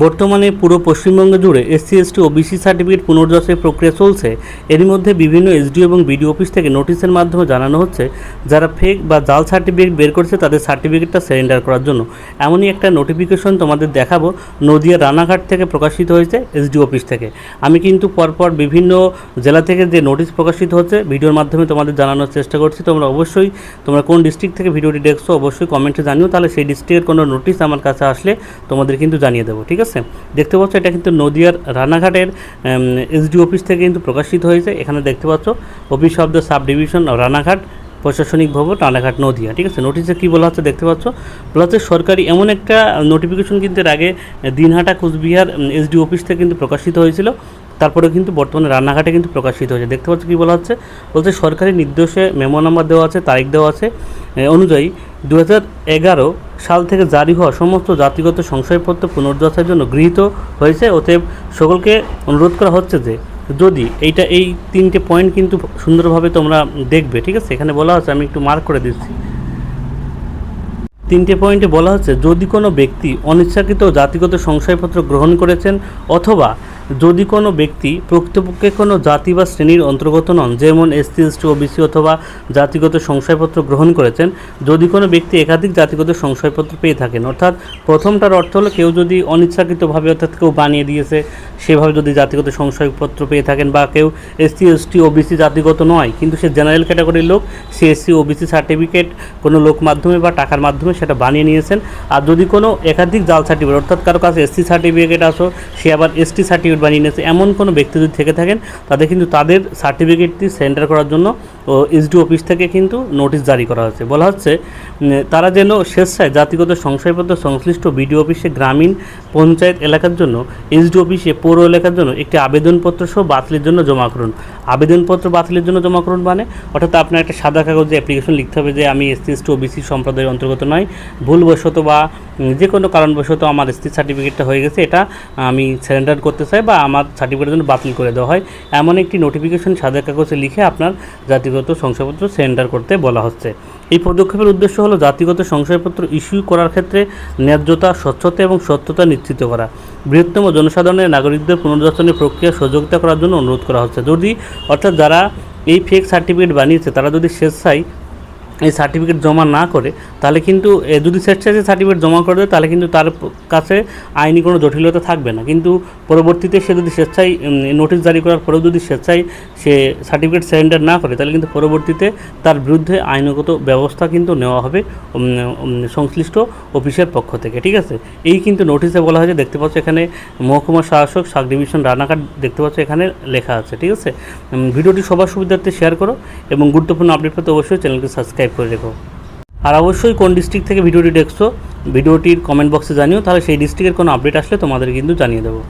বর্তমানে পুরো পশ্চিমবঙ্গ জুড়ে এসসি এসটি ও বিসি সার্টিফিকেট পুনর্যাচাই প্রক্রিয়া চলছে। এরই মধ্যে বিভিন্ন এসডিও এবং বিডিও অফিস থেকে নোটিশের মাধ্যমে জানানো হচ্ছে যারা ফেক বা জাল সার্টিফিকেট বের করছে তাদের সার্টিফিকেটটা সারেন্ডার করার জন্য। এমনই একটা নোটিফিকেশন তোমাদের দেখাবো, নদিয়া রানাঘাট থেকে প্রকাশিত হয়েছে এসডিও অফিস থেকে। আমি কিন্তু পরপর বিভিন্ন জেলা থেকে যে নোটিশ প্রকাশিত হচ্ছে ভিডিওর মাধ্যমে তোমাদের জানানোর চেষ্টা করছি। তোমরা কোন ডিস্ট্রিক্ট থেকে ভিডিওটি দেখছো অবশ্যই কমেন্টে জানিও, তাহলে সেই ডিস্ট্রিক্টের কোনো নোটিশ আমার কাছে আসলে তোমাদের কিন্তু জানিয়ে দেবো। ঠিক আছে, দেখতে পাচ্ছ এটা কিন্তু নদিয়ার রানাঘাটের এসডি অফিস থেকে কিন্তু প্রকাশিত হয়েছে। এখানে দেখতে পাচ্ছ office of the sub division Ranaghat, প্রশাসনিক ভবন রানাঘাট নদিয়া। ঠিক আছে, নোটিশে কী বলা হচ্ছে দেখতে পাচ্ছ, বলা হচ্ছে সরকারি এমন একটা নোটিফিকেশন কিন্তু এর আগে দিনহাটা কোচবিহার এসডি অফিস থেকে কিন্তু প্রকাশিত হয়েছিল, তারপরে কিন্তু বর্তমানে রান্নাঘাটে কিন্তু প্রকাশিত হয়েছে। দেখতে পাচ্ছ কী বলা হচ্ছে, বলছে সরকারি নির্দেশে মেমো নাম্বার দেওয়া আছে, তারিখ দেওয়া আছে অনুযায়ী 2011 সাল থেকে জারি হওয়া সমস্ত জাতিগত সংশয়পত্র পুনর্যাচাইয়ের জন্য গৃহীত হয়েছে। অতএব সকলকে অনুরোধ করা হচ্ছে যে যদি এই তিনটে পয়েন্ট কিন্তু সুন্দরভাবে তোমরা দেখবে। ঠিক আছে, এখানে বলা হচ্ছে, আমি একটু মার্ক করে দিচ্ছি। তিনটে পয়েন্টে বলা হচ্ছে যদি কোনো ব্যক্তি অনিচ্ছাকৃত জাতিগত সংশয়পত্র গ্রহণ করেছেন অথবা যদি কোনো ব্যক্তি প্রকৃতপক্ষে কোনো জাতি বা শ্রেণীর অন্তর্গত নন, যেমন এসসি এসটি ওবিসি অথবা জাতিগত সংশয়পত্র গ্রহণ করেছেন, যদি কোনো ব্যক্তি একাধিক জাতিগত সংশয়পত্র পেয়ে থাকেন, অর্থাৎ প্রথমটার অর্থ হলো কেউ যদি অনিচ্ছাকৃতভাবে অর্থাৎ কেউ বানিয়ে দিয়েছে সেভাবে যদি জাতিগত সংশয়পত্র পেয়ে থাকেন, বা কেউ এসসি এসটি ওবিসি জাতিগত নয় কিন্তু সে জেনারেল ক্যাটাগরির লোক, সে এসসি ওবিসি সার্টিফিকেট কোনো লোক মাধ্যমে বা টাকার মাধ্যমে সেটা বানিয়ে নিয়েছেন। আর যদি কোনো একাধিক জাল সার্টিফিকেট, অর্থাৎ কারো কাছে এসসি সার্টিফিকেট আসো সে আবার এসটি সার্টিফিকেট বানিয়ে নিয়েছে, এমন কোনো ব্যক্তি যদি থেকে থাকেন তাদের কিন্তু তাদের সার্টিফিকেটটি সেন্টার করার জন্য এসডি অফিস থেকে কিন্তু নোটিশ জারি করা হচ্ছে। বলা হচ্ছে তারা যেন স্বেচ্ছায় জাতিগত সংশয়পত্র সংশ্লিষ্ট বিডিও অফিসে গ্রামীণ পঞ্চায়েত এলাকার জন্য, এসডি অফিসে পৌর এলাকার জন্য একটি আবেদনপত্র সহ বাতিলের জন্য জমা করুন। আবেদনপত্র বাতিলের জন্য জমা করুন মানে অর্থাৎ আপনার একটা সাদা কাগজে অ্যাপ্লিকেশন লিখতে হবে যে আমি এসসি এসটি ওবিসি সম্প্রদায়ের অন্তর্গত নয়, ভুলবশত বা যে কোনো কারণবশত আমার এসটি সার্টিফিকেটটা হয়ে গেছে, এটা আমি সারেন্ডার করতে চাই বা আমার সার্টিফিকেটের জন্য বাতিল করে দেওয়া হয়, এমন একটি নোটিফিকেশন সাদা কাগজে লিখে আপনার জাতিগত সংশয়পত্র সারেন্ডার করতে বলা হচ্ছে। এই পদক্ষেপের উদ্দেশ্য হলো জাতিগত সংশয়পত্র ইস্যু করার ক্ষেত্রে ন্যায্যতা, স্বচ্ছতা এবং সত্যতা নিশ্চিত করা। বৃহত্তম জনসাধারণের নাগরিকদের পুনর্যাচনের প্রক্রিয়া সহযোগিতা করার জন্য অনুরোধ করা হচ্ছে। যদি অর্থাৎ যারা এই ফেক সার্টিফিকেট বানিয়েছে তারা যদি স্বেচ্ছায় এই সার্টিফিকেট জমা না করে, তাহলে কিন্তু যদি স্বেচ্ছায় সার্টিফিকেট জমা করে দেয় তাহলে কিন্তু তার কাছে আইনি কোনো জটিলতা থাকবে না। কিন্তু পরবর্তীতে সে যদি স্বেচ্ছায় নোটিশ জারি করার পরেও যদি স্বেচ্ছায় সে সার্টিফিকেট সারেন্ডার না করে, তাহলে কিন্তু পরবর্তীতে তার বিরুদ্ধে আইনগত ব্যবস্থা কিন্তু নেওয়া হবে সংশ্লিষ্ট অফিসের পক্ষ থেকে। ঠিক আছে, এই কিন্তু নোটিশে বলা হয়েছে। দেখতে পাচ্ছ এখানে মহকুমা শাসক সাব ডিভিশন রানাঘাট, দেখতে পাচ্ছ এখানে লেখা আছে। ঠিক আছে, ভিডিওটি সবার সুবিধার্থে শেয়ার করো এবং গুরুত্বপূর্ণ আপডেট পেতে অবশ্যই চ্যানেলটি সাবস্ক্রাইব করে রেখো। আর অবশ্যই কোন ডিস্ট্রিক্ট থেকে ভিডিওটি দেখছো ভিডিওটির কমেন্ট বক্সে জানিও, তাহলে সেই ডিস্ট্রিক্টের কোনো আপডেট আসলে তোমাদের কিন্তু জানিয়ে দেবো।